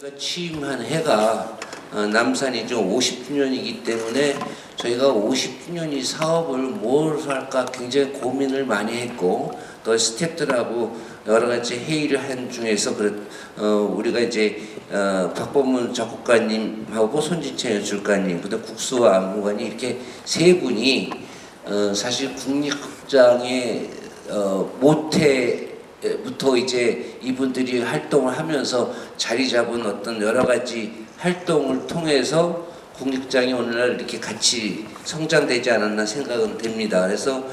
저희가 취임한 해가 남산이 좀 50주년이기 때문에 저희가 50주년이 사업을 뭘 할까 굉장히 고민을 많이 했고, 또 스태프들하고 여러 가지 회의를 한 중에서 우리가 이제 박범문 작곡가님하고 손진채 연출가님, 그다음 국수와 안무관이 이렇게 세 분이 사실 국립극장의 모태부터 이제 이분들이 활동을 하면서 자리 잡은 어떤 여러 가지 활동을 통해서 국립극장이 오늘날 이렇게 같이 성장되지 않았나 생각은 됩니다. 그래서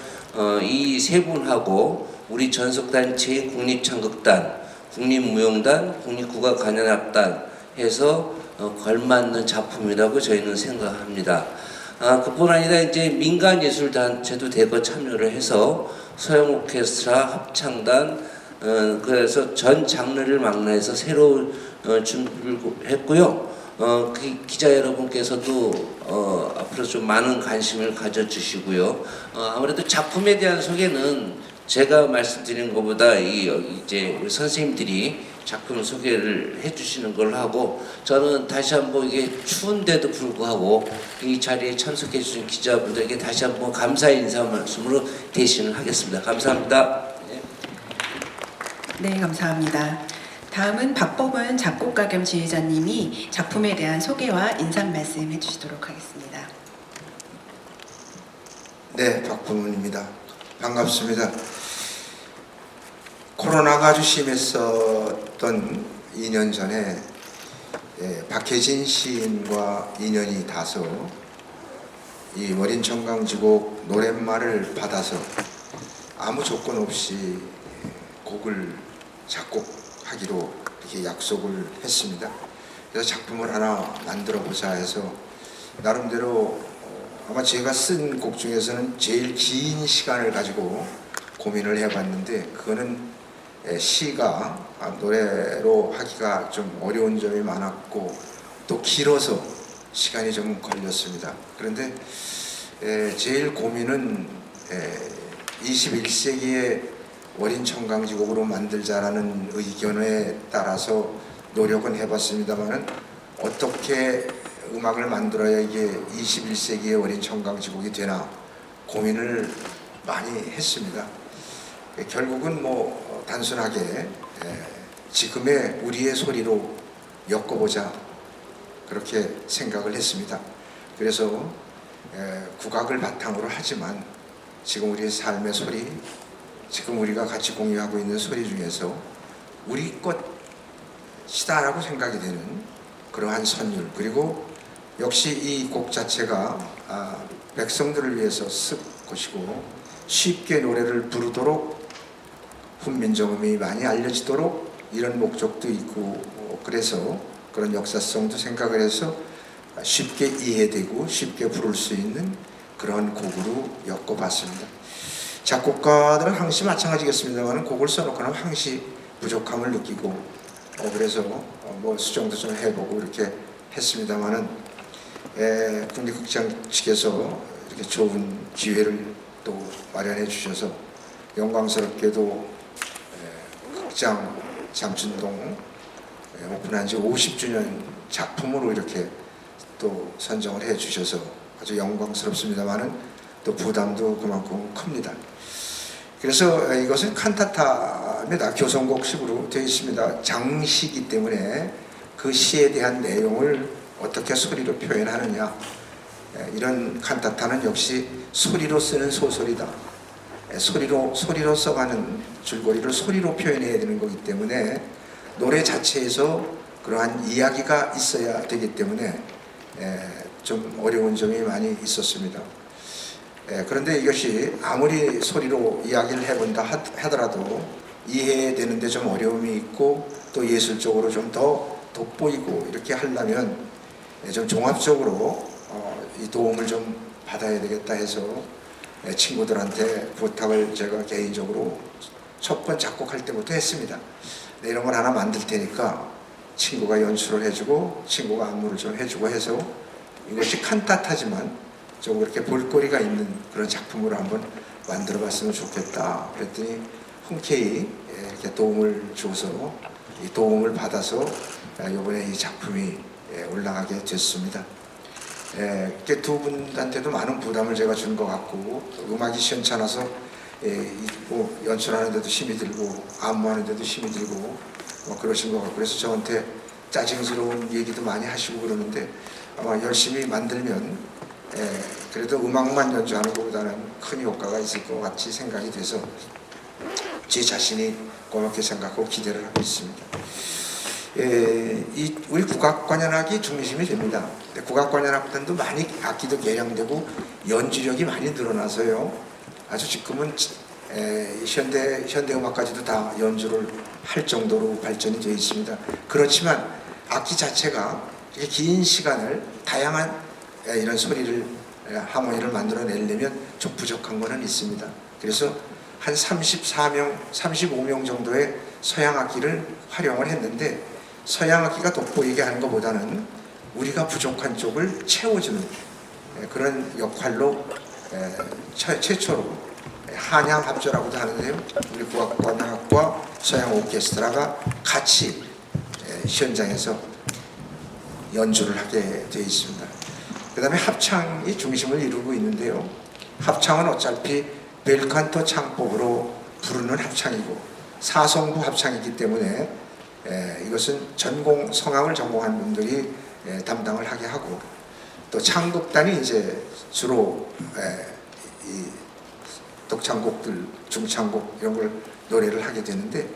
이 세 분하고 우리 전속단체인 국립창극단, 국립무용단, 국립국악관현악단 해서 걸맞는 작품이라고 저희는 생각합니다. 그뿐 아니라 이제 민간예술단체도 대거 참여를 해서 서양 오케스트라, 합창단, 그래서 전 장르를 망라해서 새로운 준비를 했고요. 기자 여러분께서도 앞으로 좀 많은 관심을 가져주시고요. 아무래도 작품에 대한 소개는 제가 말씀드린 것보다 이제 우리 선생님들이 작품 소개를 해주시는 걸로 하고, 저는 다시 한번 이게 추운데도 불구하고 이 자리에 참석해 주신 기자분들에게 다시 한번 감사의 인사 말씀으로 대신을 하겠습니다. 감사합니다. 네, 감사합니다. 다음은 박범은 작곡가 겸 지휘자님이 작품에 대한 소개와 인상 말씀 해주시도록 하겠습니다. 네, 박범은입니다. 반갑습니다. 코로나가 아주 심했었던 2년 전에 박혜진 시인과 인연이 닿아서 이 어린 청강지곡 노랫말을 받아서 아무 조건 없이 곡을 작곡하기로 이렇게 약속을 했습니다. 그래서 작품을 하나 만들어 보자 해서 나름대로 아마 제가 쓴 곡 중에서는 제일 긴 시간을 가지고 고민을 해봤는데, 그거는 시가 노래로 하기가 좀 어려운 점이 많았고 또 길어서 시간이 좀 걸렸습니다. 그런데 제일 고민은 21세기의 어린 청강지곡으로 만들자라는 의견에 따라서 노력은 해봤습니다만은 어떻게 음악을 만들어야 이게 21세기의 어린 청강지곡이 되나 고민을 많이 했습니다. 결국은 단순하게 지금의 우리의 소리로 엮어보자, 그렇게 생각을 했습니다. 그래서 국악을 바탕으로 하지만 지금 우리의 삶의 소리, 지금 우리가 같이 공유하고 있는 소리 중에서 우리 것이다라고 생각이 되는 그러한 선율, 그리고 역시 이 곡 자체가 백성들을 위해서 쓸 것이고 쉽게 노래를 부르도록 훈민정음이 많이 알려지도록 이런 목적도 있고, 그래서 그런 역사성도 생각을 해서 쉽게 이해되고 쉽게 부를 수 있는 그런 곡으로 엮어봤습니다. 작곡가들은 항시 마찬가지겠습니다만 곡을 써놓고는 항시 부족함을 느끼고 그래서 수정도 좀 해보고 이렇게 했습니다만은 국립극장 측에서 이렇게 좋은 기회를 또 마련해 주셔서 영광스럽게도 극장 장춘동 오픈한 지 50주년 작품으로 이렇게 또 선정을 해 주셔서 아주 영광스럽습니다만은 또 부담도 그만큼 큽니다. 그래서 이것은 칸타타입니다. 교성곡식으로 되어 있습니다. 장시이기 때문에 그 시에 대한 내용을 어떻게 소리로 표현하느냐, 이런 칸타타는 역시 소리로 쓰는 소설이다. 소리로 써가는 줄거리를 소리로 표현해야 되는 거기 때문에 노래 자체에서 그러한 이야기가 있어야 되기 때문에 좀 어려운 점이 많이 있었습니다. 그런데 이것이 아무리 소리로 이야기를 해본다 하더라도 이해되는데 좀 어려움이 있고 또 예술적으로 좀 더 돋보이고 이렇게 하려면 좀 종합적으로 이 도움을 좀 받아야 되겠다 해서 친구들한테 부탁을 제가 개인적으로 첫 번 작곡할 때부터 했습니다. 이런 걸 하나 만들 테니까 친구가 연출을 해주고 친구가 안무를 좀 해주고 해서 이것이 칸타타지만 좀 그렇게 볼거리가 있는 그런 작품으로 한번 만들어 봤으면 좋겠다. 그랬더니 흔쾌히 이렇게 도움을 줘서 이 도움을 받아서 이번에 이 작품이 올라가게 됐습니다. 이렇게 두 분한테도 많은 부담을 제가 준 것 같고 음악이 시원찮아서 뭐 연출하는데도 힘이 들고 안무하는데도 힘이 들고 뭐 그러신 것 같고 그래서 저한테 짜증스러운 얘기도 많이 하시고 그러는데 아마 열심히 만들면 그래도 음악만 연주하는 것보다는 큰 효과가 있을 것 같이 생각이 돼서 제 자신이 고맙게 생각하고 기대를 하고 있습니다. 우리 국악관현악이 중심이 됩니다. 국악관현악단도 많이 악기도 개량되고 연주력이 많이 늘어나서요. 아주 지금은 현대 음악까지도 다 연주를 할 정도로 발전이 되어 있습니다. 그렇지만 악기 자체가 이렇게 긴 시간을 다양한 이런 소리를 하모니를 만들어내려면 좀 부족한 거는 있습니다. 그래서 한 35명 정도의 서양 악기를 활용을 했는데 서양 악기가 돋보이게 하는 것보다는 우리가 부족한 쪽을 채워주는 그런 역할로 최초로 한양합조라고도 하는데요. 우리 국악관현악과 서양 오케스트라가 같이 현장에서 연주를 하게 되어 있습니다. 그 다음에 합창이 중심을 이루고 있는데요. 합창은 어차피 벨칸토 창법으로 부르는 합창이고 사성부 합창이기 때문에 이것은 성악을 전공한 분들이 담당을 하게 하고 또 창극단이 이제 주로 이 독창곡들, 중창곡 이런 걸 노래를 하게 되는데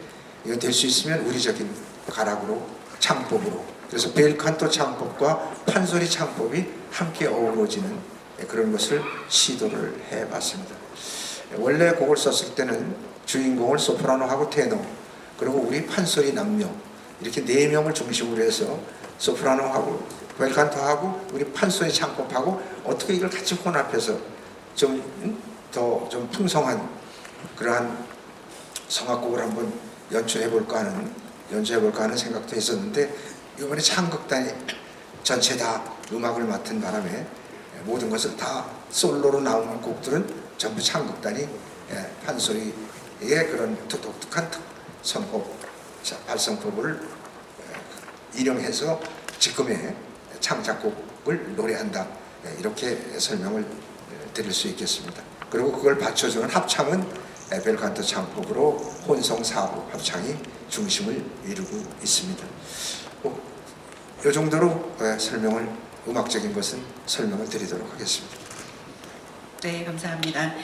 이건 될 수 있으면 우리적인 가락으로 창법으로 그래서 벨칸토 창법과 판소리 창법이 함께 어우러지는 그런 것을 시도를 해봤습니다. 원래 곡을 썼을 때는 주인공을 소프라노하고 테너 그리고 우리 판소리 남녀 이렇게 4명을 중심으로 해서 소프라노하고 벨칸토하고 우리 판소리 창법하고 어떻게 이걸 같이 혼합해서 좀 더 좀 풍성한 그러한 성악곡을 한번 연주해볼까 하는 생각도 했었는데 이번에 창극단이 전체 다 음악을 맡은 바람에 모든 것을 다 솔로로 나오는 곡들은 전부 창극단이 판소리의 그런 독특한 선법, 발성법을 인용해서 지금의 창작곡을 노래한다 이렇게 설명을 드릴 수 있겠습니다. 그리고 그걸 받쳐주는 합창은 벨칸토 창법으로 혼성사부 합창이 중심을 이루고 있습니다. 이 정도로 음악적인 것은 설명을 드리도록 하겠습니다. 네, 감사합니다.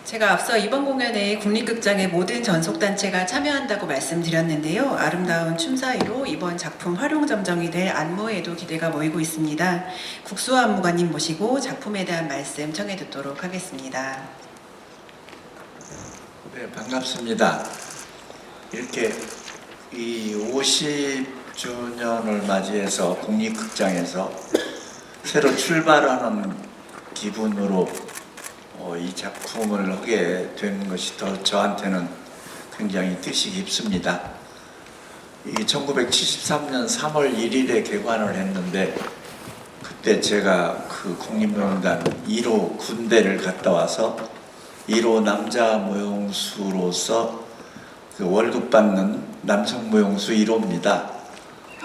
제가 앞서 이번 공연에 국립극장의 모든 전속단체가 참여한다고 말씀드렸는데요. 아름다운 춤 사이로 이번 작품 활용점정이 될 안무에도 기대가 모이고 있습니다. 국수화 안무관님 모시고 작품에 대한 말씀 청해 듣도록 하겠습니다. 네, 반갑습니다. 이렇게 이 50주년을 맞이해서 국립극장에서 새로 출발하는 기분으로 이 작품을 하게 된 것이 더 저한테는 굉장히 뜻이 깊습니다. 이 1973년 3월 1일에 개관을 했는데 그때 제가 그 국립무용단 1호 군대를 갔다 와서 1호 남자 무용수로서 그 월급 받는 남성 무용수 1호입니다.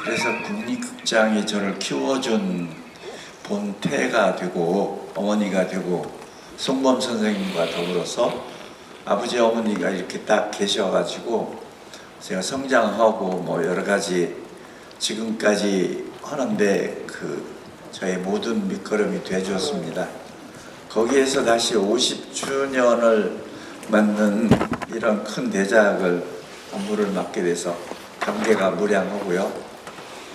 그래서 국립극장이 저를 키워준 본태가 되고 어머니가 되고 송범 선생님과 더불어서 아버지 어머니가 이렇게 딱 계셔가지고 제가 성장하고 뭐 여러 가지 지금까지 하는데 저의 모든 밑거름이 되어줬습니다. 거기에서 다시 50주년을 맞는 이런 큰 대작을 업무를 맡게 돼서 감개가 무량하고요.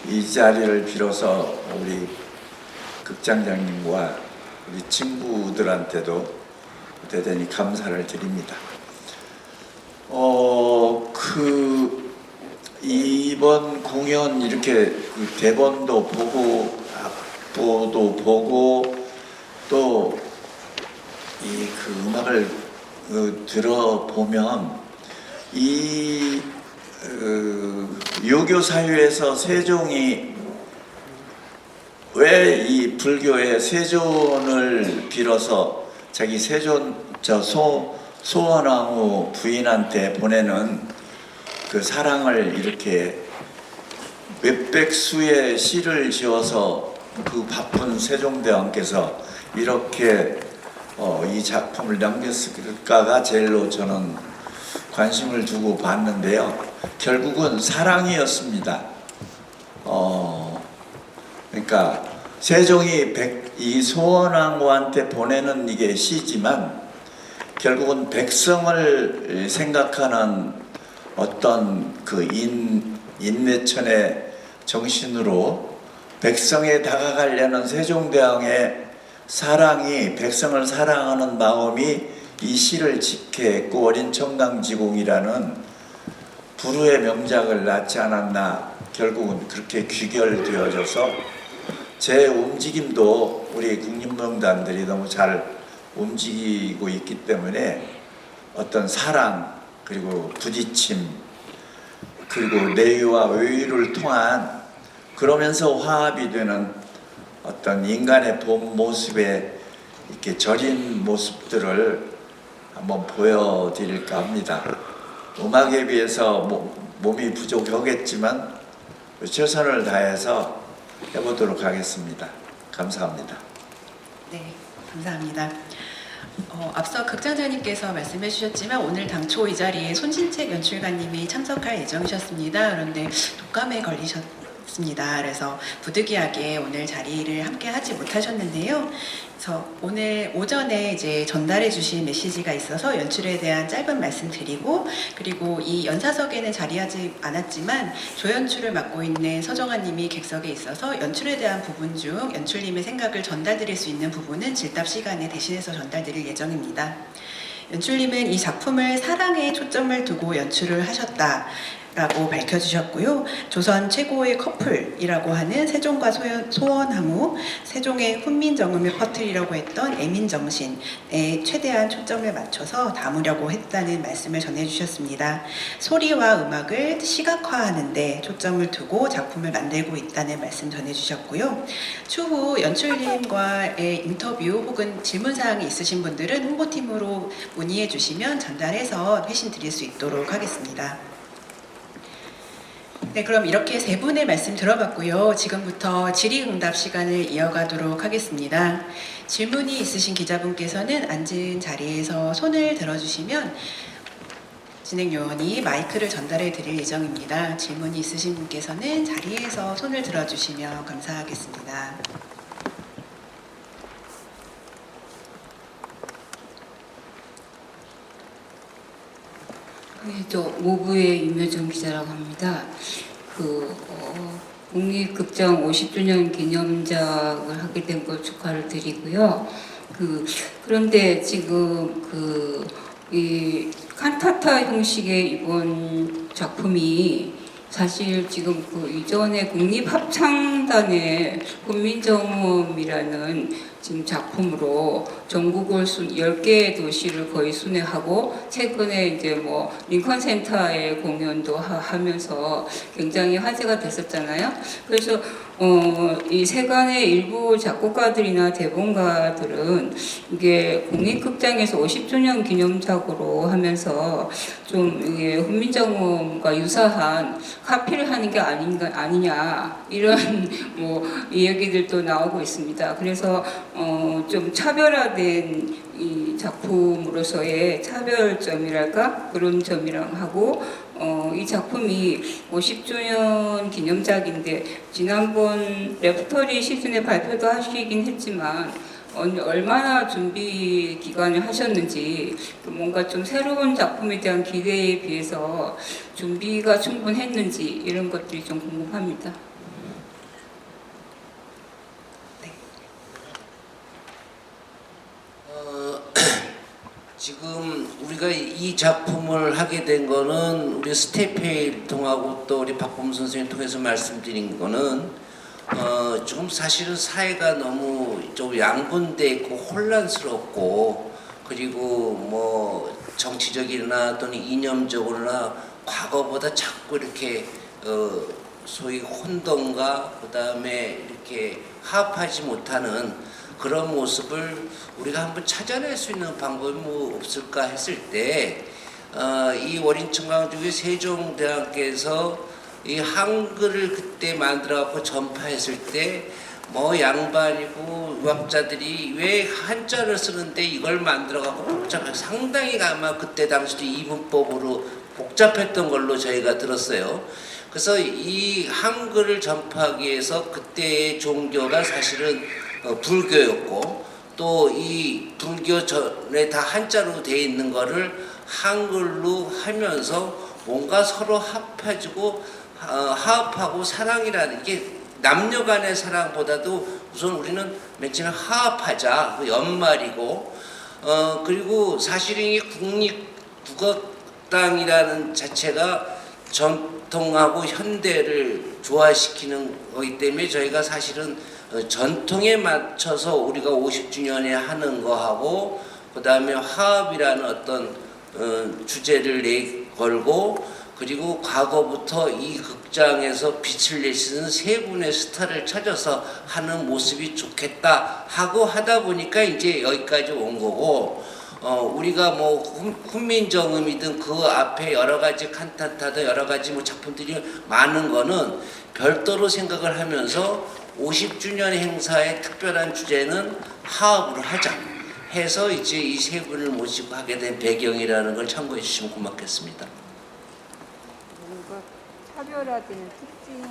이 자리를 빌어서 우리 극장장님과 우리 친구들한테도 대단히 감사를 드립니다. 이번 공연 이렇게 대본도 보고 악보도 보고 또 이 음악을 들어보면 이 유교 사유에서 세종이 왜 이 불교의 세존을 빌어서 자기 소원왕후 부인한테 보내는 그 사랑을 이렇게 몇백 수의 시를 지어서 그 바쁜 세종대왕께서 이렇게 이 작품을 남겼을까가 제일로 저는 관심을 두고 봤는데요. 결국은 사랑이었습니다. 그러니까 세종이 이 소원왕후한테 보내는 이게 시지만 결국은 백성을 생각하는 어떤 그 인내천의 정신으로 백성에 다가가려는 세종대왕의 사랑이, 백성을 사랑하는 마음이 이 시를 짓게 했고 어린 청강지공이라는 불후의 명작을 낳지 않았나. 결국은 그렇게 귀결되어져서 제 움직임도 우리 국립명단들이 너무 잘 움직이고 있기 때문에 어떤 사랑, 그리고 부딪힘, 그리고 내유와 외유를 통한, 그러면서 화합이 되는 어떤 인간의 본 모습에 이렇게 절인 모습들을 한번 보여드릴까 합니다. 음악에 비해서 몸이 부족하겠지만 최선을 다해서 해보도록 하겠습니다. 감사합니다. 네, 감사합니다. 앞서 극장장님께서 말씀해 주셨지만 오늘 당초 이 자리에 손진책 연출가님이 참석할 예정이셨습니다. 그런데 독감에 걸리셨습니다. 그래서 부득이하게 오늘 자리를 함께 하지 못하셨는데요. 그래서 오늘 오전에 이제 전달해 주신 메시지가 있어서 연출에 대한 짧은 말씀 드리고, 그리고 이 연사석에는 자리하지 않았지만 조연출을 맡고 있는 서정아님이 객석에 있어서 연출에 대한 부분 중 연출님의 생각을 전달드릴 수 있는 부분은 질답 시간에 대신해서 전달드릴 예정입니다. 연출님은 이 작품을 사랑에 초점을 두고 연출을 하셨다 라고 밝혀주셨고요. 조선 최고의 커플이라고 하는 세종과 소원항우, 세종의 훈민정음을 퍼뜨리려고 했던 애민정신에 최대한 초점을 맞춰서 담으려고 했다는 말씀을 전해주셨습니다. 소리와 음악을 시각화하는 데 초점을 두고 작품을 만들고 있다는 말씀 전해주셨고요. 추후 연출님과의 인터뷰 혹은 질문사항이 있으신 분들은 홍보팀으로 문의해 주시면 전달해서 회신 드릴 수 있도록 하겠습니다. 네, 그럼 이렇게 세 분의 말씀 들어봤고요. 지금부터 질의응답 시간을 이어가도록 하겠습니다. 질문이 있으신 기자분께서는 앉은 자리에서 손을 들어주시면 진행요원이 마이크를 전달해 드릴 예정입니다. 질문이 있으신 분께서는 자리에서 손을 들어주시면 감사하겠습니다. 저 모부의 임효정 기자라고 합니다. 국립극장 50주년 기념작을 하게 된 걸 축하를 드리고요. 그런데 지금 이 칸타타 형식의 이번 작품이 사실 지금 이전에 국립합창단의 훈민정음이라는 지금 작품으로 전국을 10개의 도시를 거의 순회하고 최근에 이제 링컨 센터의 공연도 하면서 굉장히 화제가 됐었잖아요. 그래서 이 세간의 일부 작곡가들이나 대본가들은 이게 국립극장에서 50주년 기념작으로 하면서 좀 이게 훈민정음과 유사한 카피를 하는 게 아니냐 이런 이 얘기들도 나오고 있습니다. 그래서 좀 차별화된 이 작품으로서의 차별점이랄까 그런 점이랑 하고 이 작품이 50주년 기념작인데 지난번 레퍼토리 시즌에 발표도 하시긴 했지만 얼마나 준비 기간을 하셨는지 뭔가 좀 새로운 작품에 대한 기대에 비해서 준비가 충분했는지 이런 것들이 좀 궁금합니다. 지금 우리가 이 작품을 하게 된 거는 우리 스태프회의를 통하고 또 우리 박범 선생님 통해서 말씀드린 거는 조금 사실은 사회가 너무 좀 양분돼 있고 혼란스럽고 그리고 정치적이나 또는 이념적으로나 과거보다 자꾸 이렇게 소위 혼돈과 그다음에 이렇게 화합하지 못하는 그런 모습을 우리가 한번 찾아낼 수 있는 방법이 없을까 했을 때 이 월인청강중의 세종대왕께서 이 한글을 그때 만들어갖고 전파했을 때 뭐 양반이고 유학자들이 왜 한자를 쓰는데 이걸 만들어갖고 복잡해 상당히 아마 그때 당시도 이분법으로 복잡했던 걸로 저희가 들었어요. 그래서 이 한글을 전파하기 위해서 그때의 종교가 사실은 불교였고 또 이 불교 전에 다 한자로 돼 있는 거를 한글로 하면서 뭔가 서로 화합하고 사랑이라는 게 남녀 간의 사랑보다도 우선 우리는 맨 처음에 화합하자 그 연말이고 그리고 사실은 이 국립국악당이라는 자체가 전통하고 현대를 조화시키는 거기 때문에 저희가 사실은 전통에 맞춰서 우리가 50주년에 하는 거하고 그 다음에 화합이라는 어떤 주제를 내걸고 그리고 과거부터 이 극장에서 빛을 내시는 세 분의 스타를 찾아서 하는 모습이 좋겠다 하고 하다 보니까 이제 여기까지 온 거고 우리가 뭐 훈민정음이든 그 앞에 여러 가지 칸타타든 여러 가지 뭐 작품들이 많은 거는 별도로 생각을 하면서 50주년 행사의 특별한 주제는 화합으로 하자 해서 이제 이 세 분을 모시고 하게 된 배경이라는 걸 참고해 주시면 고맙겠습니다. 뭔가 차별화되는 특징이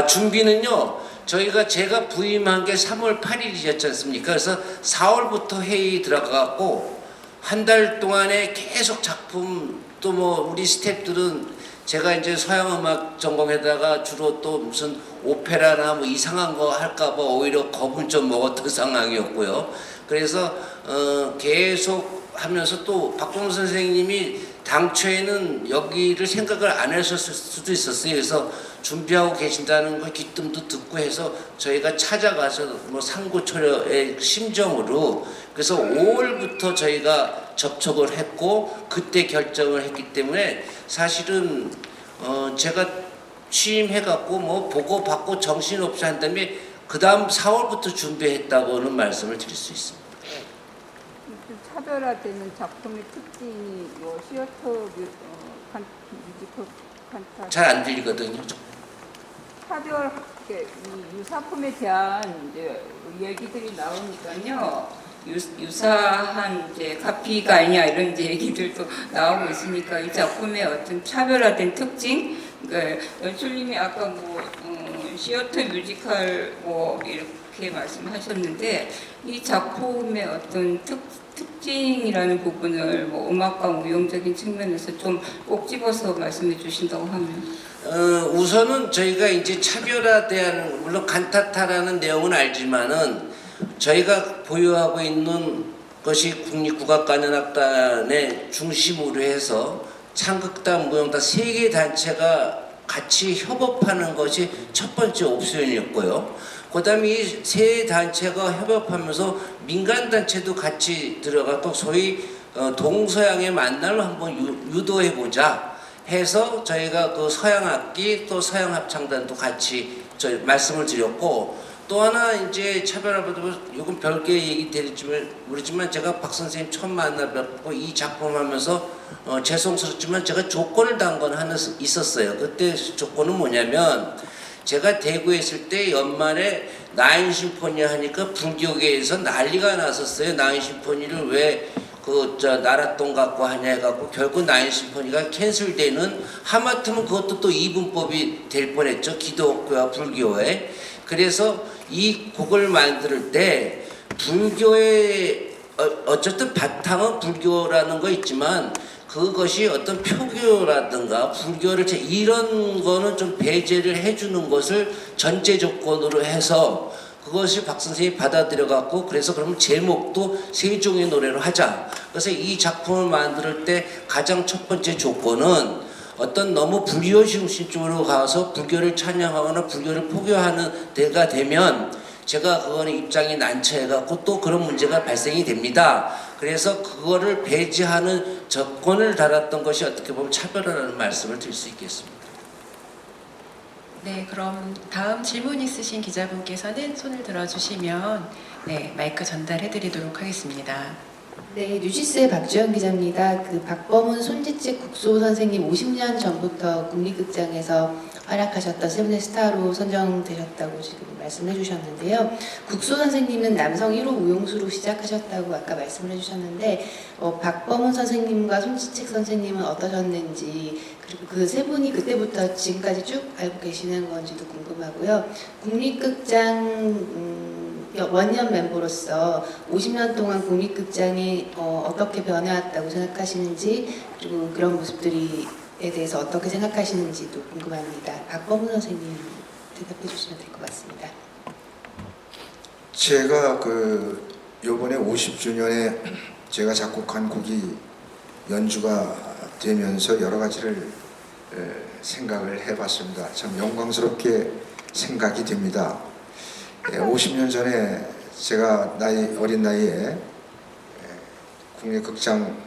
준비는요. 제가 부임한 게 3월 8일이었지 않습니까? 그래서 4월부터 회의 들어가고 한 달 동안에 계속 작품 또 뭐 우리 스태프들은 제가 이제 서양음악 전공에다가 주로 또 무슨 오페라나 뭐 이상한 거 할까봐 오히려 겁은 좀 먹었던 상황이었고요. 그래서 계속 하면서 또 박봉 선생님이 당초에는 여기를 생각을 안 했을 수도 있었어요. 그래서 준비하고 계신다는 거 기뜸도 듣고 해서 저희가 찾아가서 뭐 상고초려의 심정으로 그래서 5월부터 저희가 접촉을 했고 그때 결정을 했기 때문에 사실은 제가 취임해갖고 뭐 보고 받고 정신없이 한 다음에 그 다음 4월부터 준비했다고는 말씀을 드릴 수 있습니다. 차별화되는 작품의 특징이 뭐 시어터 뮤지컬 칸타 잘 안 들리거든요. 차별 이 유사품에 대한 이제 얘기들이 나오니까요. 유사한 이제 카피가 아니냐 이런 이제 얘기들도 나오고 있으니까 이 작품의 어떤 차별화된 특징, 그러니까 연출님이 아까 뭐 시어터 뮤지컬 뭐 이렇게 말씀하셨는데 이 작품의 어떤 특징이라는 부분을 뭐 음악과 무용적인 측면에서 좀 꼭 집어서 말씀해 주신다고 하면 우선은 저희가 이제 차별화대한 물론 칸타타라는 내용은 알지만은 저희가 보유하고 있는 것이 국립국악관현악단의 중심으로 해서 창극단, 무용단 세 개 단체가 같이 협업하는 것이 첫 번째 옵션이었고요. 그 다음에 이 세 단체가 협업하면서 민간단체도 같이 들어가고 소위 동서양의 만남을 한번 유도해보자 해서 저희가 그 서양악기 또 서양합창단도 같이 말씀을 드렸고 또 하나 이제 차별화보다 이건 별개 얘기 될지 모르지만 제가 박 선생님 처음 만나뵙고 이 작품 하면서 죄송스럽지만 제가 조건을 단 건 하나 있었어요. 그때 조건은 뭐냐면 제가 대구에 있을 때 연말에 나인 심포니 하니까 불교계에서 난리가 났었어요. 나인 심포니를 왜 나랏돈 갖고 하냐 해갖고 결국 나인 심포니가 캔슬되는 하마터면 그것도 또 이분법이 될 뻔했죠. 기독교와 불교에. 그래서 이 곡을 만들 때 불교의 어쨌든 바탕은 불교라는 거 있지만 그것이 어떤 표교라든가 불교를 이런 거는 좀 배제를 해주는 것을 전제 조건으로 해서 그것이 박 선생님이 받아들여 갖고 그래서 그러면 제목도 세종의 노래로 하자. 그래서 이 작품을 만들 때 가장 첫 번째 조건은 어떤 너무 불교 중심 쪽으로 가서 불교를 찬양하거나 불교를 포교하는 데가 되면 제가 그거는 입장이 난처해갖고 또 그런 문제가 발생이 됩니다. 그래서 그거를 배제하는 조건을 달았던 것이 어떻게 보면 차별화라는 말씀을 드릴 수 있겠습니다. 네, 그럼 다음 질문 있으신 기자분께서는 손을 들어주시면 네, 마이크 전달해드리도록 하겠습니다. 네, 뉴시스의 박주영 기자입니다. 그 박범은 손지책 국소 선생님 50년 전부터 국립극장에서 활약하셨던 세븐의 스타로 선정되셨다고 지금 말씀해 주셨는데요. 국소 선생님은 남성 1호 무용수로 시작하셨다고 아까 말씀을 해주셨는데 박범은 선생님과 손지책 선생님은 어떠셨는지, 그리고 그 세 분이 그때부터 지금까지 쭉 알고 계시는 건지도 궁금하고요. 국립극장 원년 멤버로서 50년 동안 국립극장이 어떻게 변해왔다고 생각하시는지, 그리고 그런 모습들에 대해서 어떻게 생각하시는지도 궁금합니다. 박범은 선생님 대답해 주시면 될 것 같습니다. 제가 요번에 50주년에 제가 작곡한 곡이 연주가 되면서 여러 가지를 생각을 해봤습니다. 참 영광스럽게 생각이 됩니다. 50년 전에 제가 어린 나이에 국립극장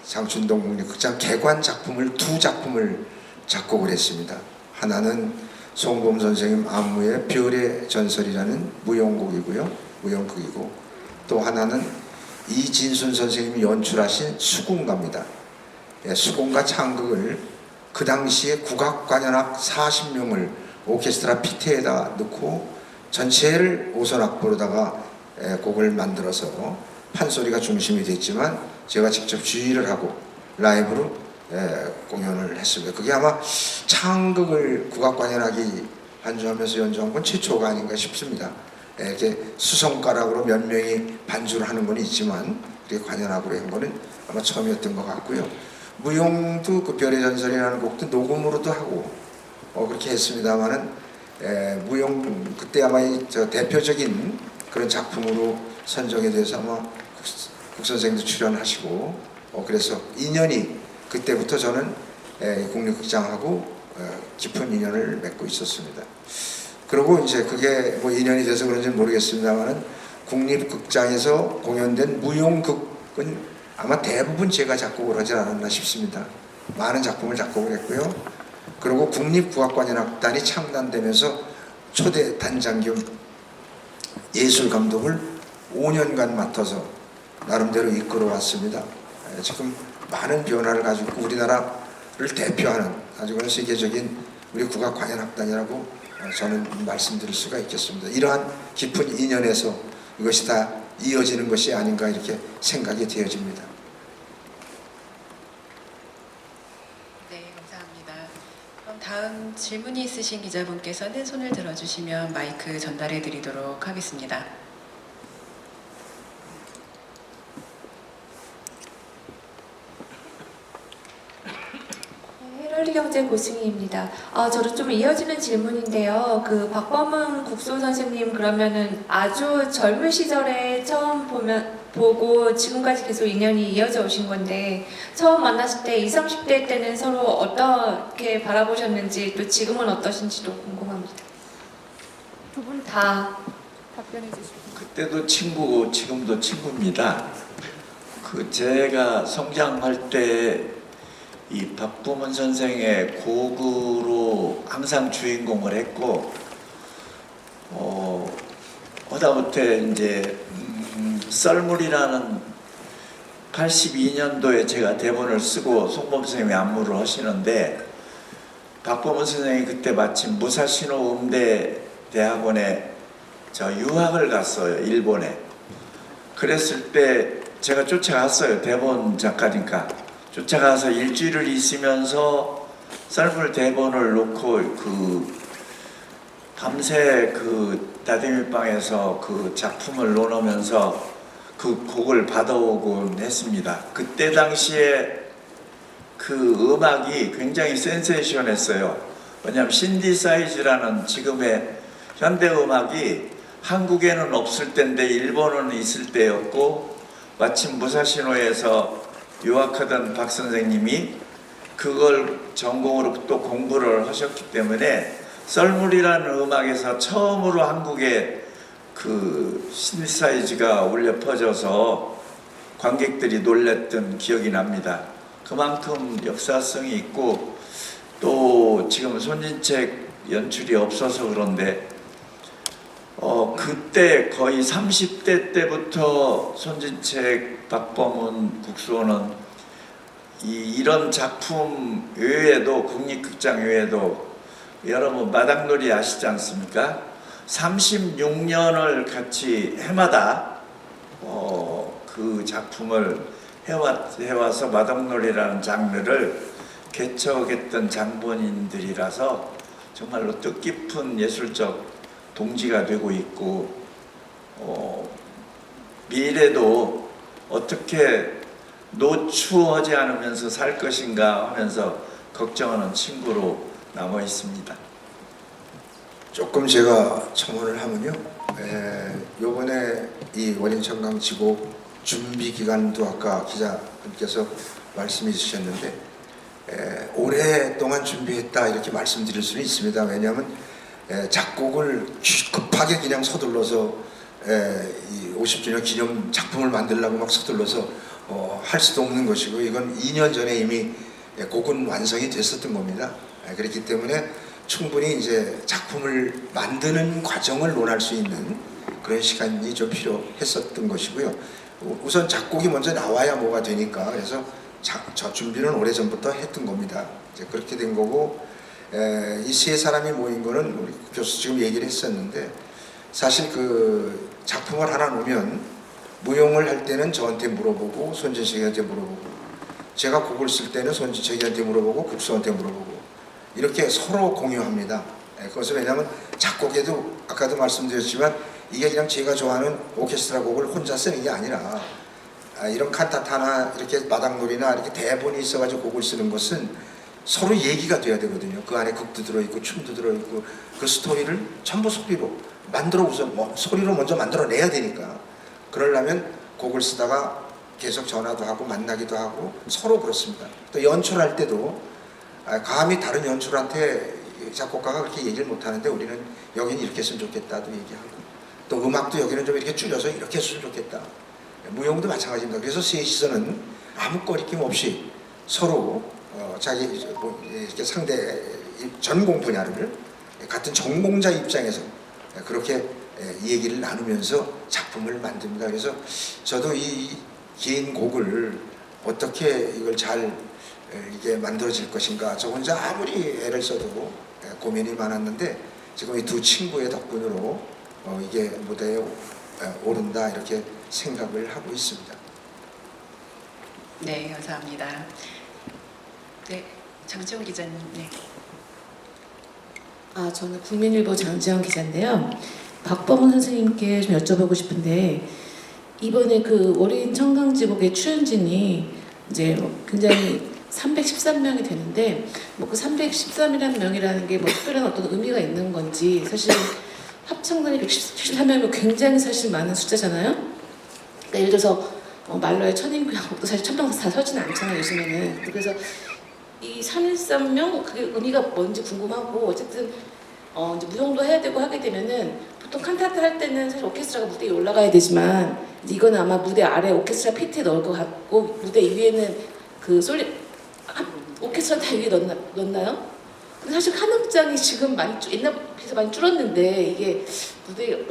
장춘동 국립극장 개관 작품을 2작품을 작곡을 했습니다. 하나는 송범 선생님 안무의 별의 전설이라는 무용곡이고요, 무용극이고, 또 하나는 이진순 선생님이 연출하신 수궁가입니다. 수궁가 창극을 그 당시에 국악관현악 40명을 오케스트라 피트에다 넣고 전체를 오선악보로다가 곡을 만들어서 판소리가 중심이 됐지만 제가 직접 주의를 하고 라이브로 공연을 했습니다. 그게 아마 창극을 국악관현악이 반주하면서 연주한 건 최초가 아닌가 싶습니다. 이렇게 수성가락으로 몇 명이 반주를 하는 건 있지만 이렇게 관현악으로 한 거는 아마 처음이었던 것 같고요. 무용도 그 별의 전설이라는 곡도 녹음으로도 하고 그렇게 했습니다만은 무용 그때 아마 대표적인 그런 작품으로 선정이 돼서 아마 국 선생님도 출연하시고 그래서 인연이 그때부터 저는 국립극장하고 깊은 인연을 맺고 있었습니다. 그리고 이제 그게 뭐 인연이 돼서 그런지는 모르겠습니다만은 국립극장에서 공연된 무용극은 아마 대부분 제가 작곡을 하지 않았나 싶습니다. 많은 작품을 작곡을 했고요. 그리고 국립국악관현악단이 창단되면서 초대 단장 겸 예술감독을 5년간 맡아서 나름대로 이끌어 왔습니다. 지금 많은 변화를 가지고 우리나라를 대표하는 아주 그런 세계적인 우리 국악관현악단이라고 저는 말씀드릴 수가 있겠습니다. 이러한 깊은 인연에서 이것이 다 이어지는 것이 아닌가 이렇게 생각이 되어집니다. 네, 감사합니다. 그럼 다음 질문이 있으신 기자분께서는 손을 들어주시면 마이크 전달해 드리도록 하겠습니다. 헤럴리경제 고승희입니다. 저도 좀 이어지는 질문인데요. 그 박범은 국소 선생님 그러면은 아주 젊은 시절에 처음 보고 지금까지 계속 인연이 이어져 오신 건데 처음 만났을 때 20, 30대 때는 서로 어떻게 바라보셨는지 또 지금은 어떠신지도 궁금합니다. 두 분 다 답변해 주시고. 그때도 친구고 지금도 친구입니다. 제가 성장할 때 이 박범은 선생의 곡으로 항상 주인공을 했고 하다못해 이제 썰물이라는 82년도에 제가 대본을 쓰고 송범 선생님이 안무를 하시는데 박범은 선생님이 그때 마침 무사시노 음대 대학원에 유학을 갔어요, 일본에. 그랬을 때 제가 쫓아갔어요, 대본 작가니까. 쫓아가서 일주일을 있으면서 썰물 대본을 놓고 밤새 다대미방에서 작품을 논하면서 그 곡을 받아오곤 했습니다. 그때 당시에 음악이 굉장히 센세이션했어요. 왜냐하면 신디사이즈라는 지금의 현대음악이 한국에는 없을 때인데 일본은 있을 때였고, 마침 무사시노에서 유학하던 박 선생님이 그걸 전공으로 또 공부를 하셨기 때문에 썰물이라는 음악에서 처음으로 한국에 신디사이즈가 울려 퍼져서 관객들이 놀랬던 기억이 납니다. 그만큼 역사성이 있고, 또 지금 손진책 연출이 없어서 그런데 그때 거의 30대 때부터 손진책, 박범은 국수호는 이런 작품 외에도 국립극장 외에도 여러분 마당놀이 아시지 않습니까? 36년을 같이 해마다 그 작품을 해와서 마당놀이라는 장르를 개척했던 장본인들이라서 정말로 뜻깊은 예술적 동지가 되고 있고 미래도 어떻게 노추하지 않으면서 살 것인가 하면서 걱정하는 친구로 남아 있습니다. 조금 제가 첨언을 하면요, 요번에 이 원인청강 지곡 준비 기간도 아까 기자분께서 말씀해 주셨는데 오랫동안 준비했다 이렇게 말씀드릴 수는 있습니다. 왜냐하면 작곡을 급하게 그냥 서둘러서 이 50주년 기념 작품을 만들려고 막 서둘러서 할 수도 없는 것이고, 이건 2년 전에 이미 곡은 완성이 됐었던 겁니다. 그렇기 때문에 충분히 이제 작품을 만드는 과정을 논할 수 있는 그런 시간이 좀 필요했었던 것이고요. 우선 작곡이 먼저 나와야 뭐가 되니까, 그래서 저 준비는 오래전부터 했던 겁니다. 이제 그렇게 된 거고, 이 세 사람이 모인 거는 우리 교수 지금 얘기를 했었는데, 사실 그 작품을 하나 놓으면 무용을 할 때는 저한테 물어보고 손진식한테 물어보고, 제가 곡을 쓸 때는 손진식한테 물어보고 국수한테 물어보고, 이렇게 서로 공유합니다. 그것은 왜냐하면 작곡에도 아까도 말씀드렸지만 이게 그냥 제가 좋아하는 오케스트라 곡을 혼자 쓰는 게 아니라 이런 칸타타나 이렇게 마당놀이나 이렇게 대본이 있어가지고 곡을 쓰는 것은 서로 얘기가 돼야 되거든요. 그 안에 극도 들어있고 춤도 들어있고 그 스토리를 전부 소리로 만들어 우선 소리로 먼저 만들어내야 되니까, 그러려면 곡을 쓰다가 계속 전화도 하고 만나기도 하고 서로 그렇습니다. 또 연출할 때도 감히 다른 연출한테 작곡가가 그렇게 얘기를 못하는데 우리는 여기는 이렇게 했으면 좋겠다도 얘기하고, 또 음악도 여기는 좀 이렇게 줄여서 이렇게 했으면 좋겠다. 무용도 마찬가지입니다. 그래서 셋이서는 아무 거리낌 없이 서로 자기 이렇게 상대 전공 분야를 같은 전공자 입장에서 그렇게 얘기를 나누면서 작품을 만듭니다. 그래서 저도 이 긴 곡을 어떻게 이걸 잘 이게 만들어질 것인가, 저 혼자 아무리 애를 써도 고민이 많았는데 지금 이 두 친구의 덕분으로 이게 무대에 오른다 이렇게 생각을 하고 있습니다. 네, 감사합니다. 네, 장지훈 기자님. 네. 저는 국민일보 장지영 기자인데요. 박범은 선생님께 좀 여쭤보고 싶은데, 이번에 그 월인 청강지곡의 출연진이 이제 굉장히 313명이 되는데, 뭐 그 313이라는 명이라는 게 뭐 특별한 어떤 의미가 있는 건지, 사실 합창단이 173명이면 굉장히 사실 많은 숫자잖아요. 그러니까 예를 들어서 말로의 천인구양곡도 사실 천명 다 서지는 않잖아요, 요즘에는. 그래서 이 313명 그게 의미가 뭔지 궁금하고, 어쨌든 이제 무용도 해야 되고 하게 되면은 보통 칸타타 할 때는 사실 오케스트라가 무대에 올라가야 되지만, 이건 아마 무대 아래 오케스트라 피트에 넣을 것 같고, 무대 위에는 그 오케스트라 다 위에 넣나요? 근데 사실 한음장이 지금 많이 옛날 비해서 많이 줄었는데, 이게 무대에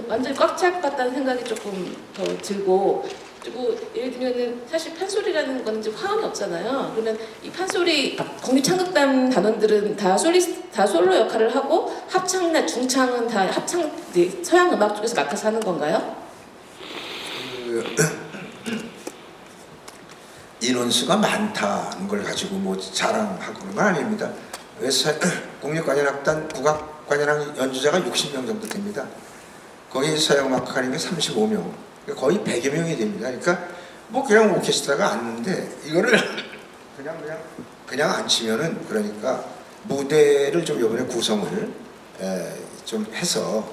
완전히 꽉 찰 것 같다는 생각이 조금 더 들고, 그리고 예를 들면은 사실 판소리라는 거는 이제 화음이 없잖아요. 그러면 이 판소리 국립창극단 단원들은 다 솔로 역할을 하고, 합창이나 중창은 다 합창 서양 음악 쪽에서 맡아서 하는 건가요? 인원수가 많다는 걸 가지고 뭐 자랑하고 그런 건 아닙니다. 국립관현악단 국악관현악 연주자가 60명 정도 됩니다. 거기 서양음악 하는 게 35명, 거의 100여 명이 됩니다. 그러니까 뭐 그냥 오케스트라가 앉는데 이거를 그냥 앉히면은, 그러니까 무대를 좀 이번에 구성을 좀 해서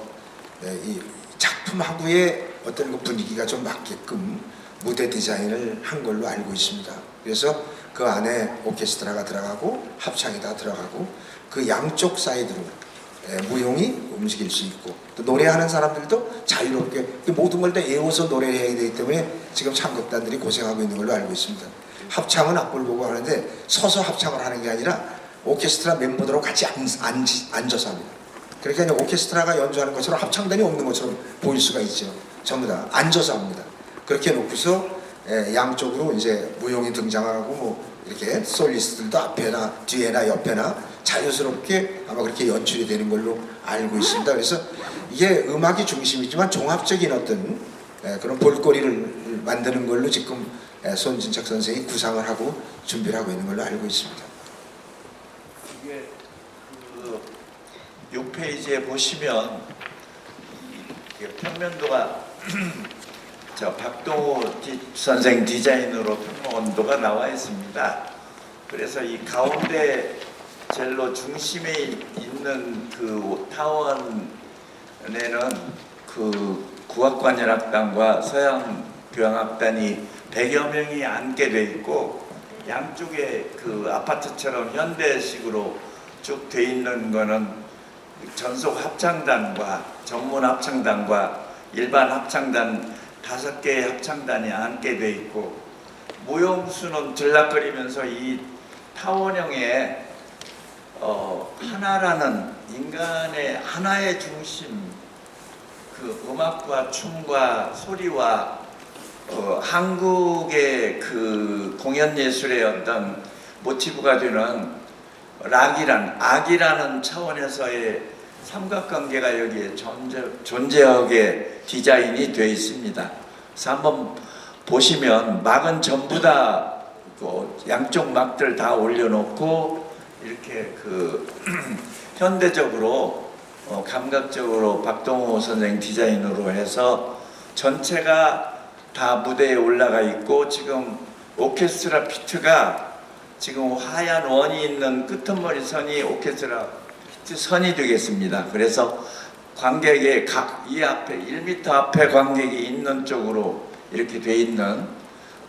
이 작품하고의 어떤 그 분위기가 좀 맞게끔 무대 디자인을 한 걸로 알고 있습니다. 그래서 그 안에 오케스트라가 들어가고 합창이 다 들어가고, 그 양쪽 사이드로 무용이 움직일 수 있고, 또 노래하는 사람들도 자유롭게 모든 걸 다 외워서 노래를 해야 되기 때문에 지금 창극단들이 고생하고 있는 걸로 알고 있습니다. 합창은 악보를 보고 하는데 서서 합창을 하는 게 아니라 오케스트라 멤버들하고 같이 앉아서 합니다. 그러니까 이제 오케스트라가 연주하는 것처럼 합창단이 없는 것처럼 보일 수가 있죠. 전부 다 앉아서 합니다. 그렇게 놓고서 양쪽으로 이제 무용이 등장하고 뭐 이렇게 솔리스트들도 앞에나 뒤에나 옆에나 자연스럽게 아마 그렇게 연출이 되는 걸로 알고 있습니다. 그래서 이게 음악이 중심이지만 종합적인 어떤 그런 볼거리를 만드는 걸로 지금 손진척 선생이 구상을 하고 준비를 하고 있는 걸로 알고 있습니다. 이게 그 6페이지에 보시면 이게 평면도가 저 박동호 선생 디자인으로 평면도가 나와 있습니다. 그래서 이 가운데 젤로 중심에 있는 그 타원에는 그 국악관현악단과 서양교향악단이 100여 명이 앉게 돼 있고 양쪽에 그 아파트처럼 현대식으로 쭉 돼 있는 거는 전속 합창단과 전문 합창단과 일반 합창단 5개의 합창단이 앉게 돼 있고 무용수는 들락거리면서 이 타원형의 하나라는 인간의 하나의 중심 그 음악과 춤과 소리와 한국의 그 공연 예술의 어떤 모티브가 되는 악이라는 차원에서의 삼각관계가 여기에 존재하게 디자인이 되어 있습니다. 그래서 한번 보시면 막은 전부 다 그 양쪽 막들 다 올려놓고 이렇게 그 현대적으로 감각적으로 박동호 선생 디자인으로 해서 전체가 다 무대에 올라가 있고 지금 오케스트라 피트가 지금 하얀 원이 있는 끄트머리 선이 오케스트라 피트 선이 되겠습니다. 그래서 관객의 각 이 앞에 1m 앞에 관객이 있는 쪽으로 이렇게 돼 있는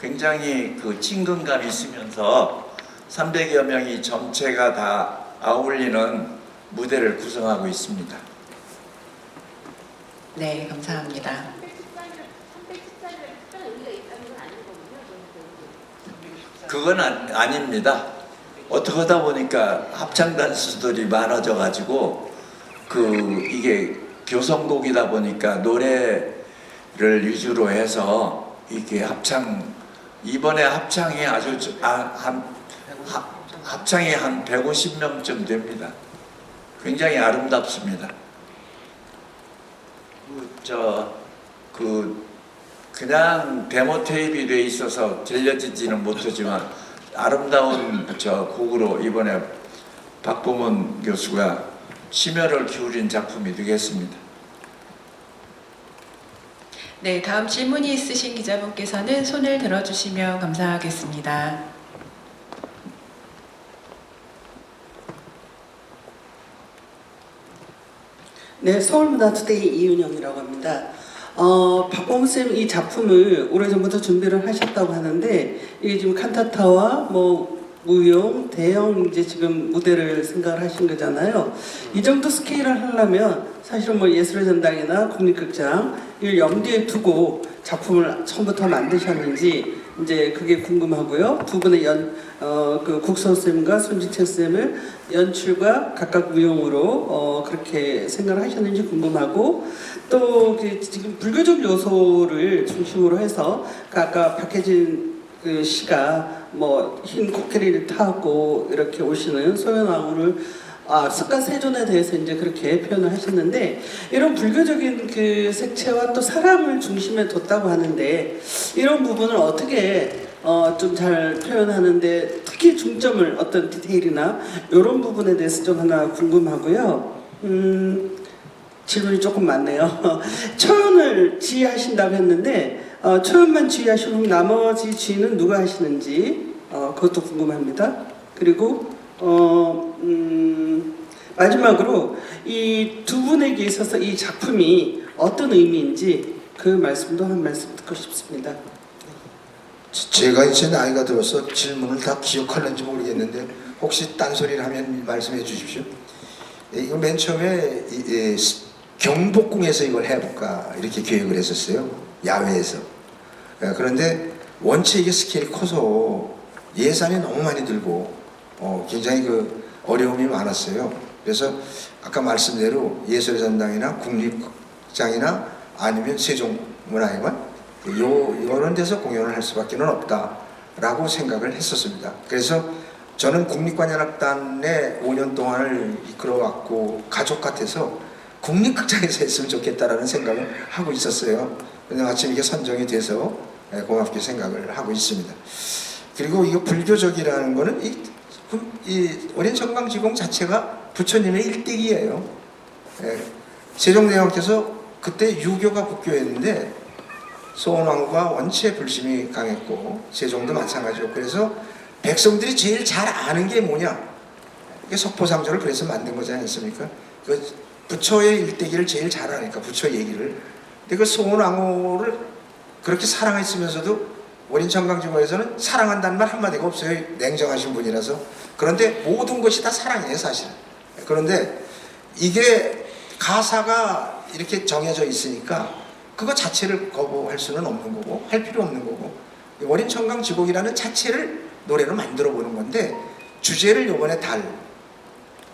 굉장히 그 친근감이 있으면서 300여 명이 전체가 다 아울리는 무대를 구성하고 있습니다. 네, 감사합니다. 314를 특별 의미가 있다는 건 아닌 거군요. 그건 아닙니다. 어떻게 하다 보니까 합창 단수들이 많아져 가지고 이게 교성곡이다 보니까 노래를 위주로 해서 이게 이번에 합창이 합창이 한 150명쯤 됩니다. 굉장히 아름답습니다. 그냥 데모 테이프이 돼 있어서 들려지지는 못하지만 아름다운 곡으로 이번에 박범원 교수가 심혈을 기울인 작품이 되겠습니다. 네, 다음 질문이 있으신 기자분께서는 손을 들어주시면 감사하겠습니다. 네, 서울문화투데이 이윤영이라고 합니다. 박범우 쌤 이 작품을 오래전부터 준비를 하셨다고 하는데 이게 지금 칸타타와 무용, 대형 이제 지금 무대를 생각을 하신 거잖아요. 이 정도 스케일을 하려면 사실은 예술의 전당이나 국립극장 이걸 염두에 두고 작품을 처음부터 만드셨는지 이제 그게 궁금하고요. 두 분의 그 국소 쌤과 손진채 쌤을 연출과 각각 무용으로 그렇게 생각을 하셨는지 궁금하고 또 지금 불교적 요소를 중심으로 해서 아까 박혜진 그 씨가 흰 코끼리를 타고 이렇게 오시는 소연왕후를 석가세존에 대해서 이제 그렇게 표현을 하셨는데 이런 불교적인 그 색채와 또 사람을 중심에 뒀다고 하는데 이런 부분을 어떻게 좀 잘 표현하는데 특히 중점을 어떤 디테일이나 이런 부분에 대해서 좀 하나 궁금하고요. 질문이 조금 많네요. 초연을 지휘하신다고 했는데 초연만 지휘하시고 나머지 지휘는 누가 하시는지 그것도 궁금합니다. 그리고 마지막으로 이 두 분에게 있어서 이 작품이 어떤 의미인지 그 말씀도 한 말씀 듣고 싶습니다. 제가 이제 나이가 들어서 질문을 다 기억하는지 모르겠는데 혹시 딴소리를 하면 말씀해 주십시오. 이거 맨 처음에 경복궁에서 이걸 해볼까 이렇게 계획을 했었어요. 야외에서. 그런데 원체 이게 스케일이 커서 예산이 너무 많이 들고 굉장히 어려움이 많았어요. 그래서 아까 말씀대로 예술의 전당이나 국립극장이나 아니면 세종문화회관 이런 데서 공연을 할 수밖에 없다라고 생각을 했었습니다. 그래서 저는 국립관현악단에 5년 동안을 이끌어왔고 가족 같아서 국립극장에서 했으면 좋겠다라는 생각을 하고 있었어요. 근데 마침 이게 선정이 돼서 고맙게 생각을 하고 있습니다. 그리고 이거 불교적이라는 거는 이 어린청강지공 자체가 부처님의 일대기예요. 세종대왕께서 그때 유교가 국교였는데 소원왕후가 원체 불심이 강했고 세종도 마찬가지고 그래서 백성들이 제일 잘 아는 게 뭐냐? 이게 석포상조를 그래서 만든 거지 않습니까? 그 부처의 일대기를 제일 잘 아니까 부처 얘기를. 근데 그 소원왕후를 그렇게 사랑했으면서도 원인청강지공에서는 사랑한다는 말 한마디가 없어요. 냉정하신 분이라서. 그런데 모든 것이 다 사랑이에요, 사실은. 그런데 이게 가사가 이렇게 정해져 있으니까 그거 자체를 거부할 수는 없는 거고 할 필요 없는 거고 원인청강지곡이라는 자체를 노래로 만들어 보는 건데 주제를 요번에 달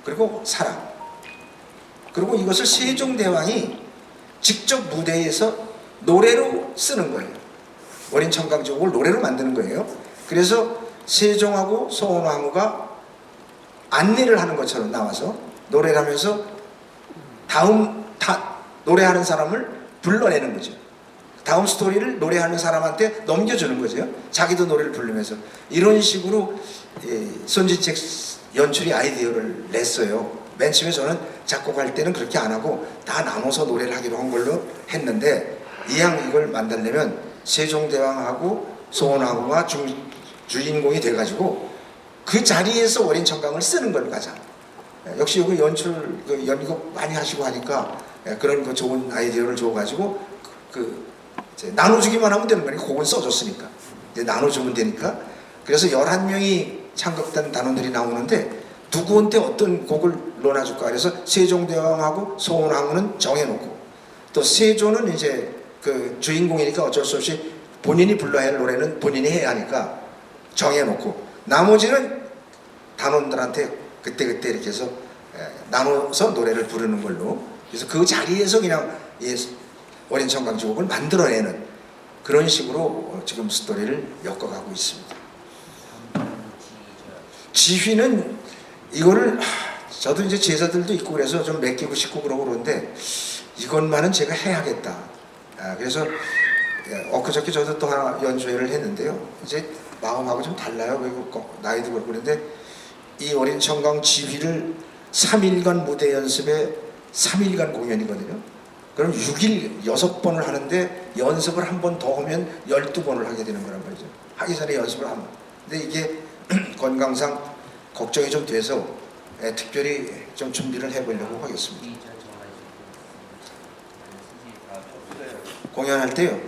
그리고 사랑 그리고 이것을 세종대왕이 직접 무대에서 노래로 쓰는 거예요. 원인청강지곡을 노래로 만드는 거예요. 그래서 세종하고 소원왕후가 안내를 하는 것처럼 나와서 노래를 하면서 노래하는 사람을 불러내는 거죠. 다음 스토리를 노래하는 사람한테 넘겨주는 거죠. 자기도 노래를 부르면서 이런 식으로 손지책 연출이 아이디어를 냈어요. 맨 처음에 저는 작곡할 때는 그렇게 안 하고 다 나눠서 노래를 하기로 한 걸로 했는데 이왕 이걸 만들려면 세종대왕하고 소원왕후가 주인공이 돼가지고 그 자리에서 어린청강을 쓰는 걸 가자. 역시 여기 연출 연극 많이 하시고 하니까 그런 거 좋은 아이디어를 줘가지고 이제 나눠주기만 하면 되는 거니까 곡은 써줬으니까 이제 나눠주면 되니까 그래서 11명이 참극단 단원들이 나오는데 누구한테 어떤 곡을 넣어줄까 그래서 세종대왕하고 소원왕후는 정해놓고 또 세조는 이제 그 주인공이니까 어쩔 수 없이 본인이 불러야 할 노래는 본인이 해야 하니까 정해놓고 나머지는 단원들한테 그때그때 이렇게 해서 나눠서 노래를 부르는 걸로 그래서 그 자리에서 그냥 어린청강지곡을 만들어내는 그런 식으로 지금 스토리를 엮어가고 있습니다. 지휘는 이거를 저도 이제 제자들도 있고 그래서 좀 맡기고 싶고 그러는데 이것만은 제가 해야겠다. 그래서 엊그저께 저도 또 하나 연주회를 했는데요. 이제 마음하고 좀 달라요. 그리고 나이도 그렇고 그런데 이 어린청강 지휘를 3일간 무대 연습에 3일간 공연이거든요. 그럼 6일 6번을 하는데 연습을 한 번 더 하면 12번을 하게 되는 거란 말이죠. 하기 전에 연습을 하면. 근데 이게 건강상 걱정이 좀 돼서 특별히 좀 준비를 해보려고 하겠습니다. 공연할 때요.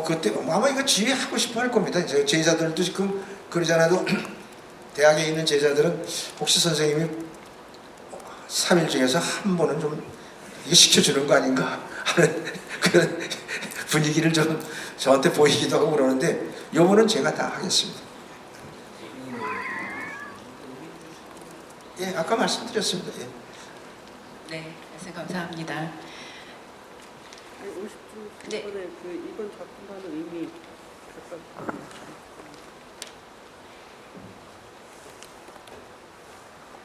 그때 아마 이거 지휘하고 싶어 할 겁니다. 제자들도 지금 그러잖아도 대학에 있는 제자들은 혹시 선생님이 3일 중에서 한 번은 좀 이게 시켜주는 거 아닌가 하는 그런 분위기를 좀 저한테 보이기도 하고 그러는데 요번은 제가 다 하겠습니다. 예, 아까 말씀드렸습니다. 예. 네, 말씀 감사합니다. 50주 네. 전에 이번 작품과는 의미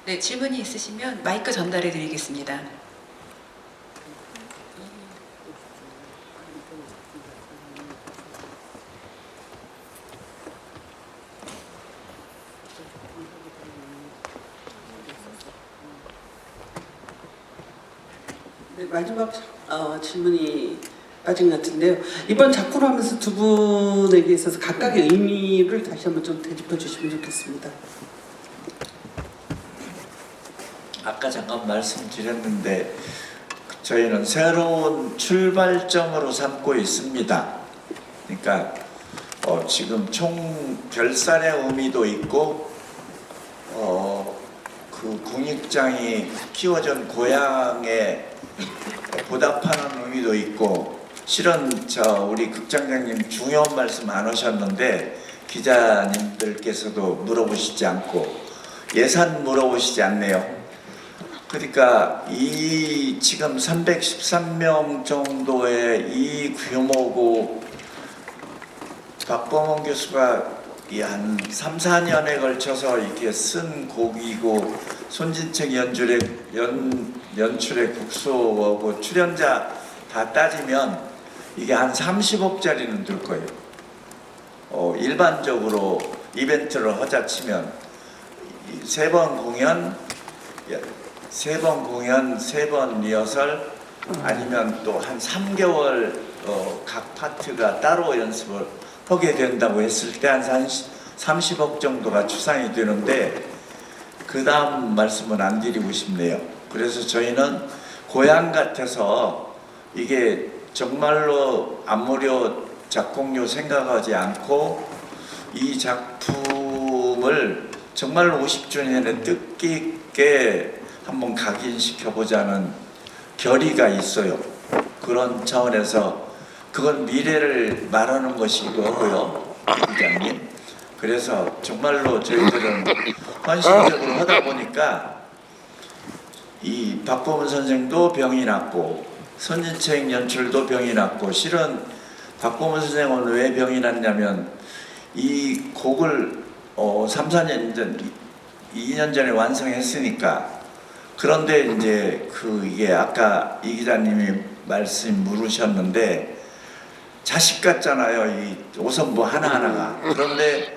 네, 질문이 있으시면 마이크 전달해 드리겠습니다. 네, 마지막 질문이 빠진 것 같은데요. 이번 작품을 하면서 두 분에게 있어서 각각의 의미를 다시 한번 좀 되짚어 주시면 좋겠습니다. 아까 잠깐 말씀드렸는데 저희는 새로운 출발점으로 삼고 있습니다. 그러니까 지금 총 별산의 의미도 있고 그 국립장이 키워준 고향에 보답하는 의미도 있고 실은 우리 극장장님 중요한 말씀 안 하셨는데 기자님들께서도 물어보시지 않고 예산 물어보시지 않네요. 그러니까 이 지금 313명 정도의 이 규모고 박범원 교수가 이 한 3, 4년에 걸쳐서 이렇게 쓴 곡이고 손진책 연출의 국소하고 출연자 다 따지면 이게 한 30억짜리는 들 거예요. 일반적으로 이벤트를 허자치면 3번 공연, 3번 리허설 아니면 또 한 3개월 각 파트가 따로 연습을 하게 된다고 했을 때 한 30억 정도가 추산이 되는데 그 다음 말씀은 안 드리고 싶네요. 그래서 저희는 고향 같아서 이게 정말로 안무료 작곡료 생각하지 않고 이 작품을 정말로 50주년에 뜻깊게 한번 각인시켜보자는 결의가 있어요. 그런 차원에서 그건 미래를 말하는 것이고요, 부장님. 그래서 정말로 저희들은 헌신적으로 하다 보니까 이 박범원 선생도 병이 났고 손진책 연출도 병이 났고 실은 박범원 선생은 왜 병이 났냐면 이 곡을 3, 4년 전, 2년 전에 완성했으니까 그런데 이제 이게 아까 이 기자님이 말씀 물으셨는데 자식 같잖아요. 이 오선부 하나하나가. 그런데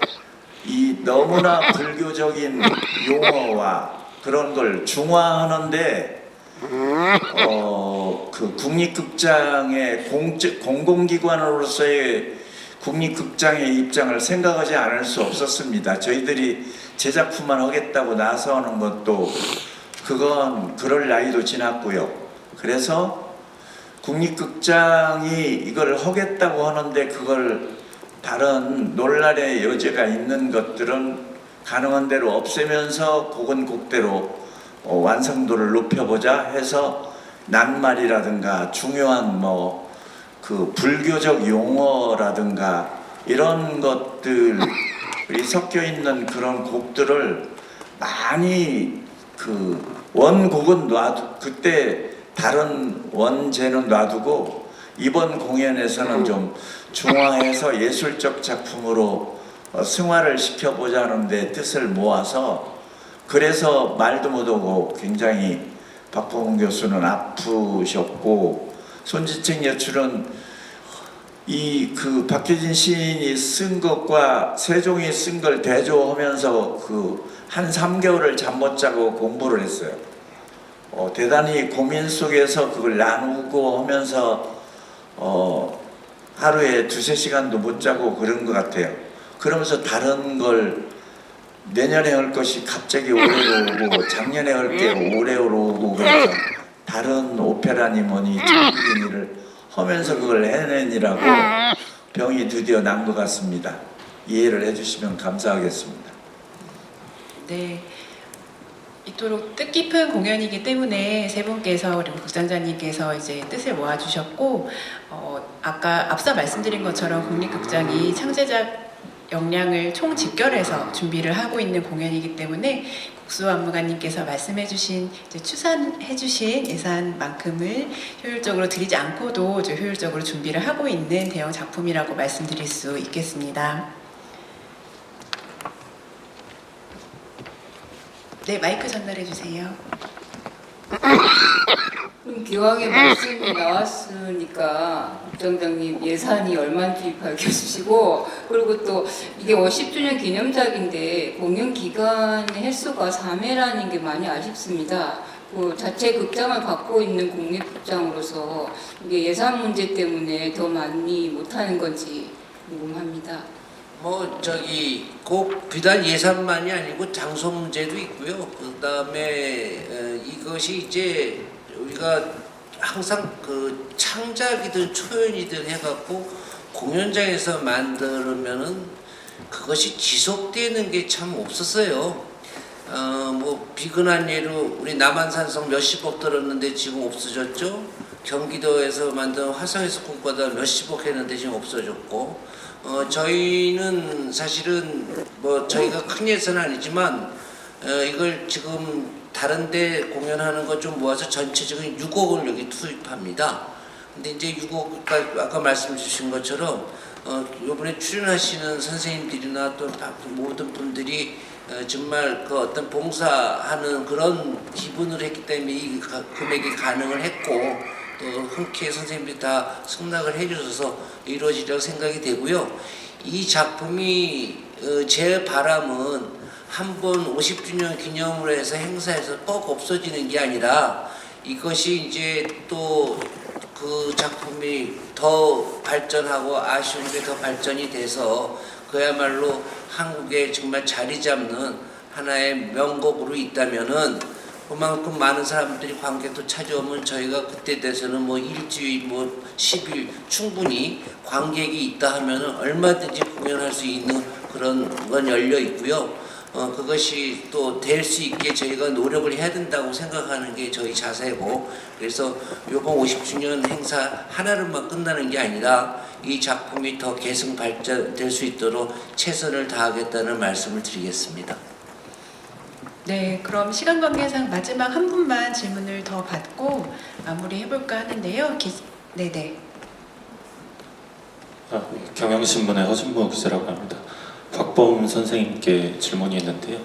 이 너무나 불교적인 용어와 그런 걸 중화하는데 그 국립극장의 공공기관으로서의 국립극장의 입장을 생각하지 않을 수 없었습니다. 저희들이 제작품만 하겠다고 나서는 것도 그건 그럴 나이도 지났고요. 그래서 국립극장이 이걸 하겠다고 하는데 그걸 다른 논란의 여지가 있는 것들은 가능한 대로 없애면서 곡은 곡대로 완성도를 높여보자 해서 낱말이라든가 중요한 그 불교적 용어라든가 이런 것들이 섞여 있는 그런 곡들을 많이 원곡은 그때 다른 원제는 놔두고 이번 공연에서는 좀 중화해서 예술적 작품으로 승화를 시켜보자는 데 뜻을 모아서 그래서 말도 못하고 굉장히 박범원 교수는 아프셨고 손진책 연출은 박혜진 시인이 쓴 것과 세종이 쓴 걸 대조하면서 한 3개월을 잠 못 자고 공부를 했어요. 대단히 고민 속에서 그걸 나누고 하면서 하루에 2-3시간도 못 자고 그런 것 같아요. 그러면서 다른 걸 내년에 할 것이 갑자기 올해로 오고 작년에 할 게 올해로 오고 그래서 다른 오페라니 뭐니 작품 일을 하면서 그걸 해내니라고 병이 드디어 난 것 같습니다. 이해를 해주시면 감사하겠습니다. 네. 이토록 뜻깊은 공연이기 때문에 세 분께서 그리고 국장자님께서 이제 뜻을 모아주셨고 아까 앞서 말씀드린 것처럼 국립극장이 창제작 역량을 총 집결해서 준비를 하고 있는 공연이기 때문에 국수 안무관님께서 말씀해주신 추산해주신 예산만큼을 효율적으로 드리지 않고도 효율적으로 준비를 하고 있는 대형 작품이라고 말씀드릴 수 있겠습니다. 네, 마이크 전달해 주세요. 기왕에 말씀이 나왔으니까 국장장님 예산이 얼마인지 밝혀주시고 그리고 또 이게 50주년 기념작인데 공연 기간의 횟수가 3회라는 게 많이 아쉽습니다. 그 자체 극장을 갖고 있는 국립극장으로서 이게 예산 문제 때문에 더 많이 못하는 건지 궁금합니다. 꼭 비단 예산만이 아니고 장소 문제도 있고요. 그 다음에 이것이 이제 우리가 항상 창작이든 초연이든 해갖고 공연장에서 만들면은 그것이 지속되는 게 참 없었어요. 비근한 예로 우리 남한산성 몇십억 들었는데 지금 없어졌죠. 경기도에서 만든 화성에서 꿈꿔다 몇십억 했는데 지금 없어졌고. 저희는 사실은 저희가 큰 예산은 아니지만 이걸 지금 다른데 공연하는 거 좀 모아서 전체적인 6억을 여기 투입합니다. 근데 이제 6억 아까 말씀 주신 것처럼 이번에 출연하시는 선생님들이나 또 모든 분들이 정말 그 어떤 봉사하는 그런 기분을 했기 때문에 이 금액이 가능을 했고 또 흔쾌히 선생님들이 다 승낙을 해주셔서 이루어지리라고 생각이 되고요. 이 작품이 제 바람은 한번 50주년 기념으로 해서 행사에서 꼭 없어지는 게 아니라 이것이 이제 또 그 작품이 더 발전하고 아쉬운 게 더 발전이 돼서 그야말로 한국에 정말 자리 잡는 하나의 명곡으로 있다면은 그만큼 많은 사람들이 관객도 찾아오면 저희가 그때 돼서는 뭐 일주일 뭐 10일 충분히 관객이 있다 하면은 얼마든지 공연할 수 있는 그런 건 열려 있고요. 그것이 또 될 수 있게 저희가 노력을 해야 된다고 생각하는 게 저희 자세고, 그래서 이번 50주년 행사 하나로만 끝나는 게 아니라 이 작품이 더 계승 발전될 수 있도록 최선을 다하겠다는 말씀을 드리겠습니다. 네, 그럼 시간 관계상 마지막 한 분만 질문을 더 받고 마무리해볼까 하는데요. 네네. 경향신문의 허준모 기자라고 합니다. 박범 선생님께 질문이 있는데요.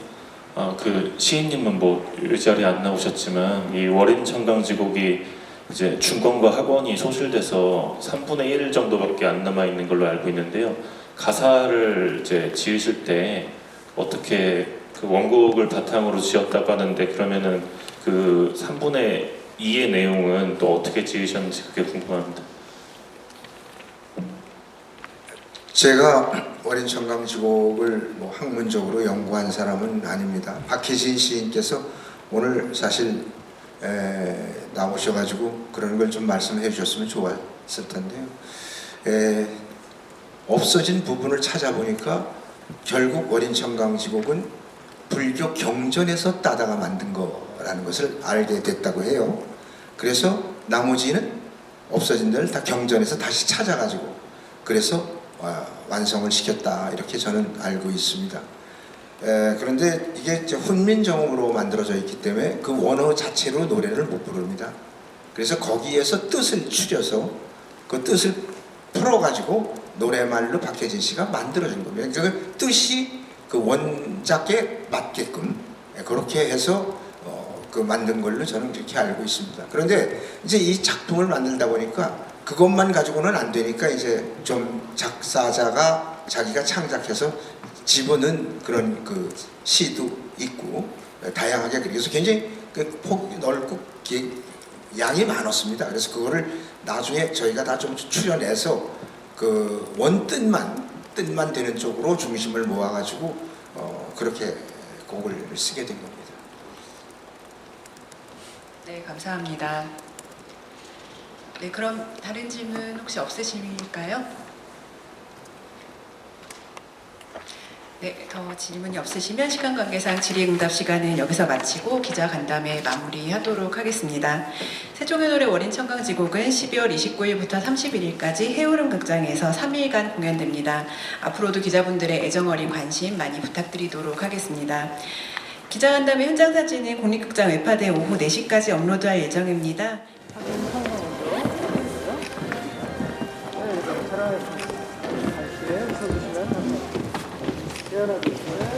그 시인님은 뭐 이 자리에 안 나오셨지만 이 월인 청강지곡이 이제 중권과 학원이 소실돼서 3분의 1 정도밖에 안 남아 있는 걸로 알고 있는데요. 가사를 이제 지으실 때 어떻게 그 원곡을 바탕으로 지었다고 하는데 그러면은 그 3분의 2의 내용은 또 어떻게 지으셨는지 그게 궁금합니다. 제가 월인 청강지곡을 뭐 학문적으로 연구한 사람은 아닙니다. 박혜진 시인께서 오늘 사실 나오셔가지고 그런 걸 좀 말씀해 주셨으면 좋았을 텐데요. 없어진 부분을 찾아보니까 결국 월인 청강지곡은 불교 경전에서 따다가 만든 거라는 것을 알게 됐다고 해요. 그래서 나머지는 없어진 데를 다 경전에서 다시 찾아가지고 그래서 완성을 시켰다 이렇게 저는 알고 있습니다. 그런데 이게 이제 훈민정음으로 만들어져 있기 때문에 그 원어 자체로 노래를 못 부릅니다. 그래서 거기에서 뜻을 추려서 그 뜻을 풀어가지고 노래말로 박혜진 씨가 만들어준 겁니다. 그 뜻이 그 원작에 맞게끔 그렇게 해서 그 만든 걸로 저는 그렇게 알고 있습니다. 그런데 이제 이 작품을 만들다 보니까 그것만 가지고는 안 되니까 이제 좀 작사자가 자기가 창작해서 집어넣은 그런 그 시도 있고 다양하게 그래서 굉장히 그 폭이 넓고 양이 많았습니다. 그래서 그거를 나중에 저희가 다 좀 추려내서 그 뜻만 되는 쪽으로 중심을 모아가지고 그렇게 곡을 쓰게 된 겁니다. 네, 감사합니다. 네, 그럼 다른 질문 혹시 없으실까요? 네, 더 질문이 없으시면 시간 관계상 질의응답 시간은 여기서 마치고 기자간담회 마무리하도록 하겠습니다. 세종의 노래 월인 청강지곡은 12월 29일부터 31일까지 해오름 극장에서 3일간 공연됩니다. 앞으로도 기자분들의 애정어린 관심 많이 부탁드리도록 하겠습니다. 기자간담회 현장 사진은 국립극장 웹하드에 오후 4시까지 업로드할 예정입니다. 하나, 둘, 셋.